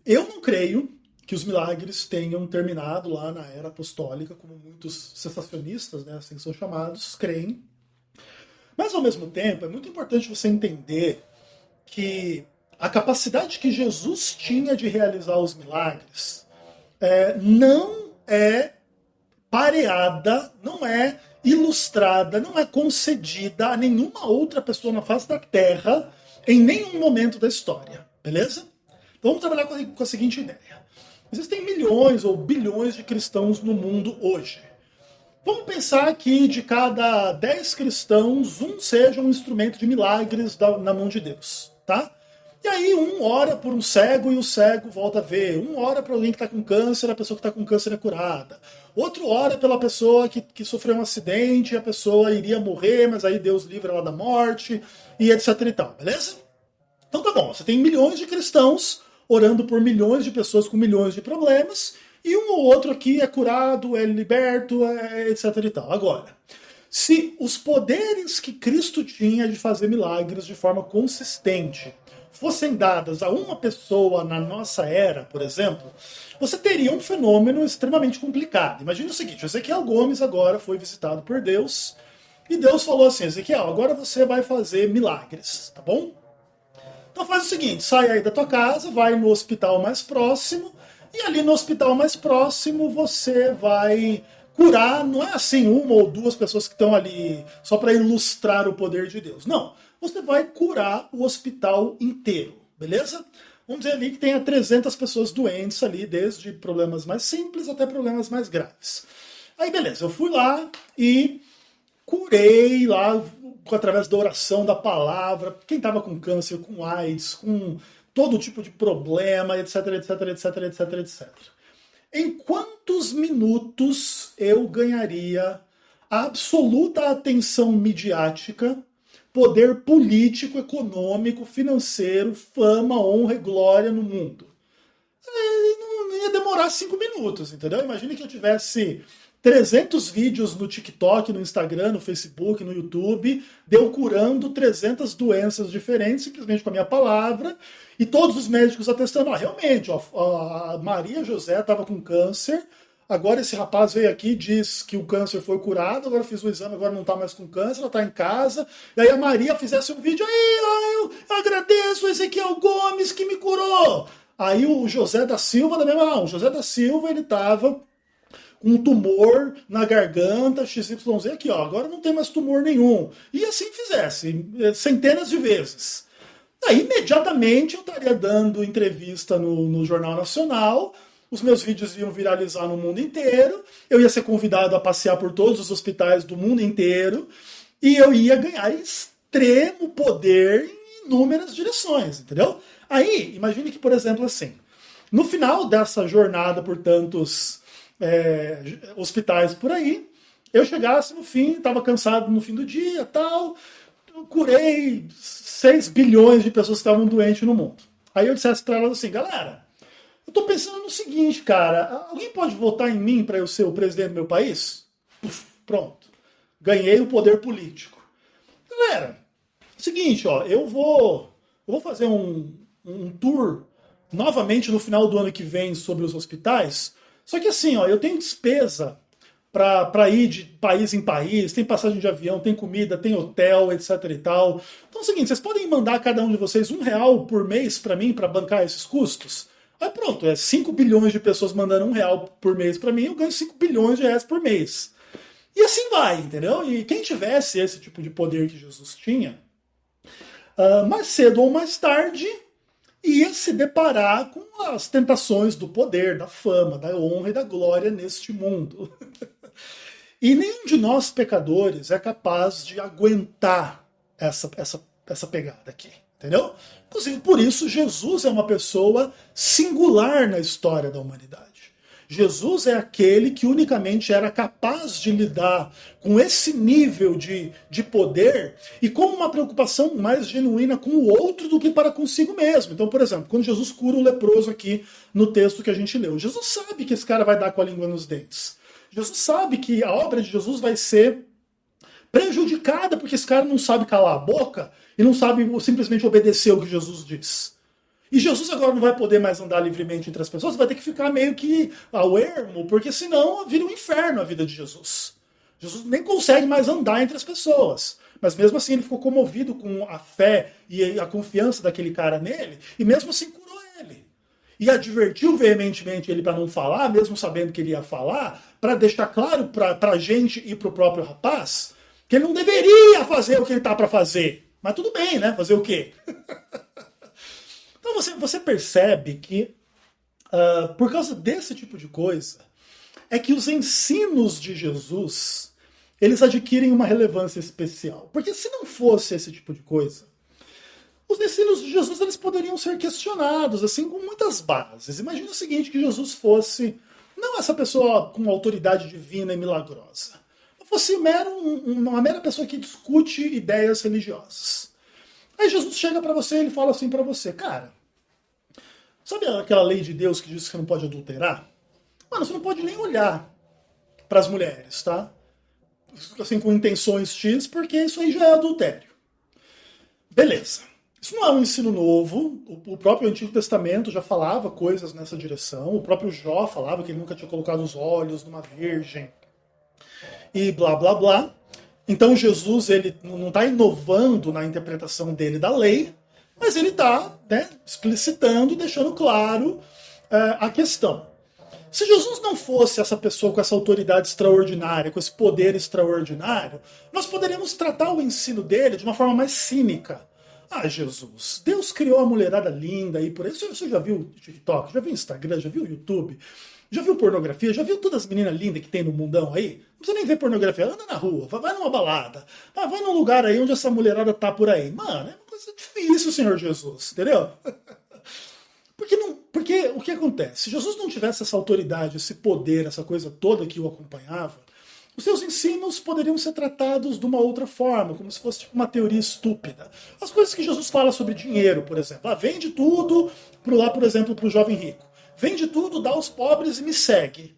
Eu não creio que os milagres tenham terminado lá na era apostólica, como muitos sensacionistas, né, assim são chamados, creem. Mas, ao mesmo tempo, é muito importante você entender que a capacidade que Jesus tinha de realizar os milagres não é pareada, não é ilustrada, não é concedida a nenhuma outra pessoa na face da Terra em nenhum momento da história, beleza? Então vamos trabalhar com a seguinte ideia. Existem milhões ou bilhões de cristãos no mundo hoje. Vamos pensar que de cada 10 cristãos, um seja um instrumento de milagres na mão de Deus, tá? E aí um ora por um cego e o cego volta a ver. Um ora para alguém que está com câncer, a pessoa que está com câncer é curada. Outro ora pela pessoa que sofreu um acidente, a pessoa iria morrer, mas aí Deus livra ela da morte, e etc e tal, beleza? Então tá bom, você tem milhões de cristãos orando por milhões de pessoas com milhões de problemas, e um ou outro aqui é curado, é liberto, etc e tal. Agora, se os poderes que Cristo tinha de fazer milagres de forma consistente fossem dadas a uma pessoa na nossa era, por exemplo, você teria um fenômeno extremamente complicado. Imagina o seguinte, Ezequiel Gomes agora foi visitado por Deus, e Deus falou assim, Ezequiel, agora você vai fazer milagres, tá bom? Então faz o seguinte, sai aí da tua casa, vai no hospital mais próximo, e ali no hospital mais próximo você vai curar, não é assim uma ou duas pessoas que estão ali só para ilustrar o poder de Deus. Não, você vai curar o hospital inteiro, beleza? Vamos dizer ali que tenha 300 pessoas doentes ali, desde problemas mais simples até problemas mais graves. Aí beleza, eu fui lá e curei lá, através da oração, da palavra, quem estava com câncer, com AIDS, com todo tipo de problema, etc, etc, etc, etc, etc. Em quantos minutos eu ganharia a absoluta atenção midiática, poder político, econômico, financeiro, fama, honra e glória no mundo? Não ia demorar 5 minutos, entendeu? Imagine que eu tivesse 300 vídeos no TikTok, no Instagram, no Facebook, no YouTube, deu curando 300 doenças diferentes, simplesmente com a minha palavra, e todos os médicos atestando, realmente, a Maria José estava com câncer, agora esse rapaz veio aqui e diz que o câncer foi curado, agora fiz o exame, agora não está mais com câncer, ela está em casa. E aí a Maria fizesse um vídeo, aí, eu agradeço o Ezequiel Gomes que me curou. Aí o José da Silva, da mesma, o José da Silva, ele estava com um tumor na garganta, XYZ, aqui, ó, agora não tem mais tumor nenhum. E assim fizesse, centenas de vezes. Aí, imediatamente, eu estaria dando entrevista no Jornal Nacional, os meus vídeos iam viralizar no mundo inteiro, eu ia ser convidado a passear por todos os hospitais do mundo inteiro, e eu ia ganhar extremo poder em inúmeras direções, entendeu? Aí, imagine que, por exemplo, assim, no final dessa jornada por tantos hospitais por aí, eu chegasse no fim, estava cansado no fim do dia, tal, eu curei 6 bilhões de pessoas que estavam doentes no mundo. Aí eu dissesse para elas assim, galera, eu tô pensando no seguinte, cara, alguém pode votar em mim para eu ser o presidente do meu país? Puf, pronto. Ganhei o poder político. Galera, seguinte, ó, eu vou fazer um tour novamente no final do ano que vem sobre os hospitais. Só que assim, ó, eu tenho despesa para ir de país em país, tem passagem de avião, tem comida, tem hotel, etc e tal. Então é o seguinte, vocês podem mandar cada um de vocês R$ 1 por mês para mim, para bancar esses custos? Aí pronto, 5 bilhões de pessoas mandando R$ 1 por mês para mim, eu ganho 5 bilhões de reais por mês. E assim vai, entendeu? E quem tivesse esse tipo de poder que Jesus tinha, mais cedo ou mais tarde, ia se deparar com as tentações do poder, da fama, da honra e da glória neste mundo. E nenhum de nós pecadores é capaz de aguentar essa pegada aqui, entendeu? Inclusive, por isso, Jesus é uma pessoa singular na história da humanidade. Jesus é aquele que unicamente era capaz de lidar com esse nível de poder e com uma preocupação mais genuína com o outro do que para consigo mesmo. Então, por exemplo, quando Jesus cura o leproso aqui no texto que a gente leu, Jesus sabe que esse cara vai dar com a língua nos dentes. Jesus sabe que a obra de Jesus vai ser prejudicada porque esse cara não sabe calar a boca e não sabe simplesmente obedecer o que Jesus diz. E Jesus agora não vai poder mais andar livremente entre as pessoas, vai ter que ficar meio que ao ermo, porque senão vira um inferno a vida de Jesus. Jesus nem consegue mais andar entre as pessoas. Mas mesmo assim ele ficou comovido com a fé e a confiança daquele cara nele, e mesmo assim curou ele. E advertiu veementemente ele para não falar, mesmo sabendo que ele ia falar, para deixar claro para a gente e para o próprio rapaz que ele não deveria fazer o que ele está para fazer. Mas tudo bem, né? Fazer o quê? Então você percebe que, por causa desse tipo de coisa, é que os ensinos de Jesus, eles adquirem uma relevância especial. Porque se não fosse esse tipo de coisa, os ensinos de Jesus eles poderiam ser questionados, assim, com muitas bases. Imagina o seguinte, que Jesus fosse, não essa pessoa com autoridade divina e milagrosa, fosse uma mera pessoa que discute ideias religiosas. Aí Jesus chega para você e ele fala assim para você, cara, sabe aquela lei de Deus que diz que você não pode adulterar? Mano, você não pode nem olhar para as mulheres, tá? Assim, com intenções X, porque isso aí já é adultério. Beleza. Isso não é um ensino novo, o próprio Antigo Testamento já falava coisas nessa direção, o próprio Jó falava que ele nunca tinha colocado os olhos numa virgem, e blá blá blá. Então Jesus ele não está inovando na interpretação dele da lei, mas ele está, né, explicitando, deixando claro a questão. Se Jesus não fosse essa pessoa com essa autoridade extraordinária, com esse poder extraordinário, nós poderíamos tratar o ensino dele de uma forma mais cínica. Ah, Jesus, Deus criou a mulherada linda aí por aí. Você já viu o TikTok, já viu o Instagram, já viu o YouTube? Já viu pornografia? Já viu todas as meninas lindas que tem no mundão aí? Não precisa nem ver pornografia. Anda na rua, vai numa balada. Vai num lugar aí onde essa mulherada tá por aí. Mano, é uma coisa difícil, Senhor Jesus, entendeu? Porque o que acontece? Se Jesus não tivesse essa autoridade, esse poder, essa coisa toda que o acompanhava, os seus ensinos poderiam ser tratados de uma outra forma, como se fosse tipo uma teoria estúpida. As coisas que Jesus fala sobre dinheiro, por exemplo. Vende tudo lá, por exemplo, para o jovem rico. Vende tudo, dá aos pobres e me segue.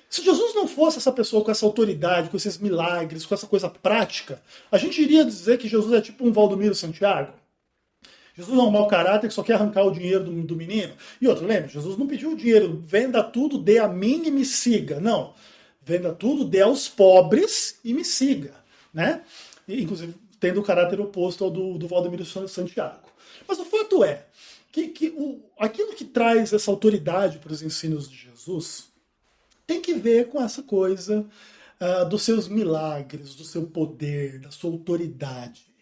Se Jesus não fosse essa pessoa com essa autoridade, com esses milagres, com essa coisa prática, a gente iria dizer que Jesus é tipo um Valdomiro Santiago, Jesus não é um mau caráter que só quer arrancar o dinheiro do menino. E outro, lembra, Jesus não pediu o dinheiro, venda tudo, dê a mim e me siga. Não, venda tudo, dê aos pobres e me siga. Né? E, inclusive, tendo o caráter oposto ao do Valdemiro Santiago. Mas o fato é que aquilo que traz essa autoridade para os ensinos de Jesus tem que ver com essa coisa dos seus milagres, do seu poder, da sua autoridade.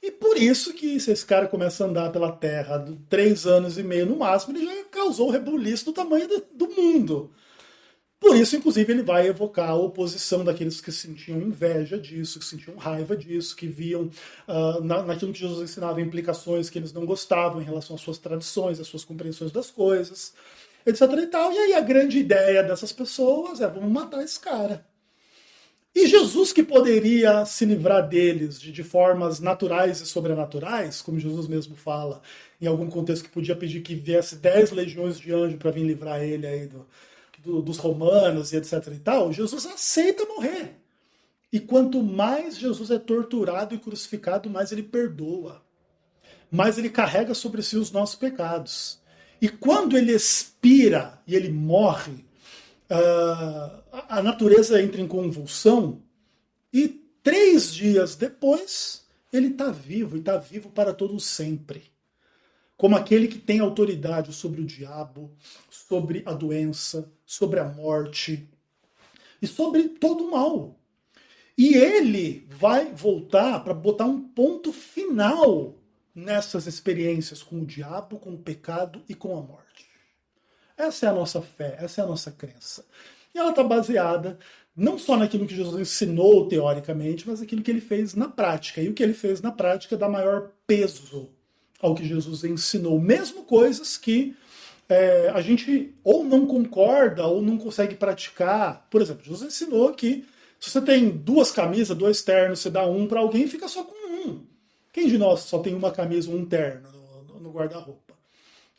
E por isso que se esse cara começa a andar pela Terra 3 anos e meio no máximo, ele já causou um rebuliço do tamanho do mundo. Por isso, inclusive, ele vai evocar a oposição daqueles que sentiam inveja disso, que sentiam raiva disso, que viam naquilo que Jesus ensinava implicações que eles não gostavam em relação às suas tradições, às suas compreensões das coisas, etc. e tal. E aí a grande ideia dessas pessoas é: vamos matar esse cara. E Jesus, que poderia se livrar deles de formas naturais e sobrenaturais, como Jesus mesmo fala, em algum contexto que podia pedir que viesse 10 legiões de anjos para vir livrar ele aí dos romanos e etc e tal, Jesus aceita morrer. E quanto mais Jesus é torturado e crucificado, mais ele perdoa. Mais ele carrega sobre si os nossos pecados. E quando ele expira e ele morre, a natureza entra em convulsão e 3 dias depois ele está vivo, e está vivo para todo sempre. Como aquele que tem autoridade sobre o diabo, sobre a doença, sobre a morte e sobre todo o mal. E ele vai voltar para botar um ponto final nessas experiências com o diabo, com o pecado e com a morte. Essa é a nossa fé, essa é a nossa crença. E ela está baseada não só naquilo que Jesus ensinou teoricamente, mas naquilo que ele fez na prática. E o que ele fez na prática dá maior peso ao que Jesus ensinou. Mesmo coisas que a gente ou não concorda ou não consegue praticar. Por exemplo, Jesus ensinou que se você tem 2 camisas, 2 ternos, você dá um para alguém, fica só com um. Quem de nós só tem uma camisa ou um terno no guarda-roupa?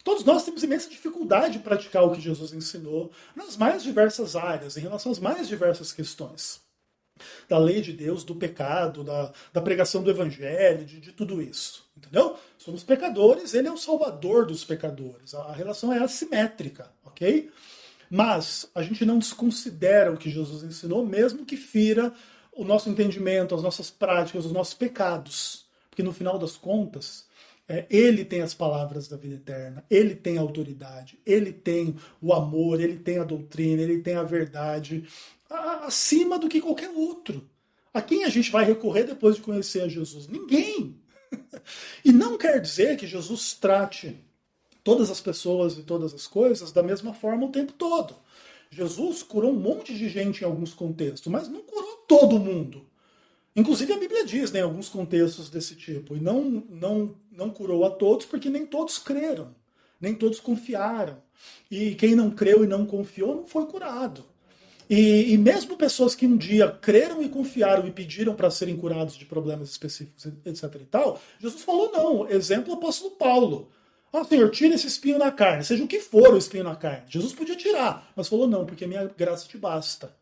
Todos nós temos imensa dificuldade de praticar o que Jesus ensinou nas mais diversas áreas, em relação às mais diversas questões. Da lei de Deus, do pecado, da pregação do evangelho, de tudo isso. Entendeu? Somos pecadores, ele é o salvador dos pecadores. A relação é assimétrica, ok? Mas a gente não desconsidera o que Jesus ensinou, mesmo que fira o nosso entendimento, as nossas práticas, os nossos pecados. Porque no final das contas, ele tem as palavras da vida eterna, ele tem a autoridade, ele tem o amor, ele tem a doutrina, ele tem a verdade, acima do que qualquer outro. A quem a gente vai recorrer depois de conhecer a Jesus? Ninguém. E não quer dizer que Jesus trate todas as pessoas e todas as coisas da mesma forma o tempo todo. Jesus curou um monte de gente em alguns contextos, mas não curou todo mundo. Inclusive a Bíblia diz, né, em alguns contextos desse tipo, e não curou a todos porque nem todos creram, nem todos confiaram. E quem não creu e não confiou não foi curado. E mesmo pessoas que um dia creram e confiaram e pediram para serem curados de problemas específicos, etc e tal, Jesus falou não. Exemplo, o apóstolo Paulo. Senhor, tira esse espinho na carne, seja o que for o espinho na carne. Jesus podia tirar, mas falou não, porque a minha graça te basta.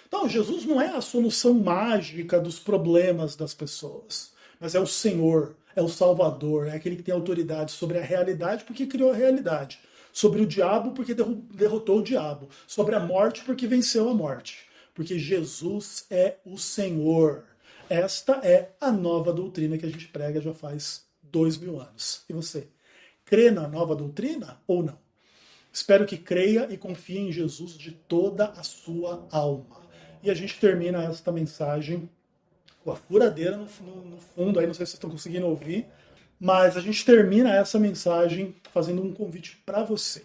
Então, Jesus não é a solução mágica dos problemas das pessoas, mas é o Senhor, é o Salvador, é aquele que tem autoridade sobre a realidade porque criou a realidade, sobre o diabo porque derrotou o diabo, sobre a morte porque venceu a morte, porque Jesus é o Senhor. Esta é a nova doutrina que a gente prega já faz 2000 anos. E você, crê na nova doutrina ou não? Espero que creia e confie em Jesus de toda a sua alma. E a gente termina esta mensagem com a furadeira no fundo, aí não sei se vocês estão conseguindo ouvir, mas a gente termina essa mensagem fazendo um convite para você.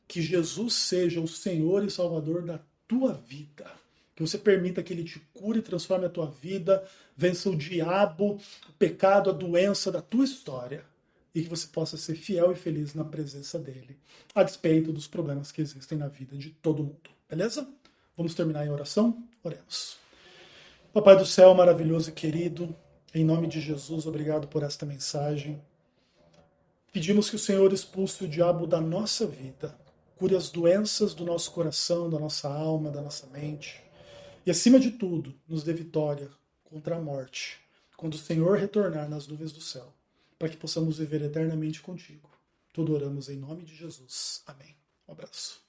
Que Jesus seja o Senhor e Salvador da tua vida. Que você permita que Ele te cure e transforme a tua vida, vença o diabo, o pecado, a doença da tua história. E que você possa ser fiel e feliz na presença dEle, a despeito dos problemas que existem na vida de todo mundo. Beleza? Vamos terminar em oração? Oremos. Papai do céu, maravilhoso e querido, em nome de Jesus, obrigado por esta mensagem. Pedimos que o Senhor expulse o diabo da nossa vida, cure as doenças do nosso coração, da nossa alma, da nossa mente. E, acima de tudo, nos dê vitória contra a morte, quando o Senhor retornar nas nuvens do céu. para que possamos viver eternamente contigo. Tudo oramos em nome de Jesus. Amém. Um abraço.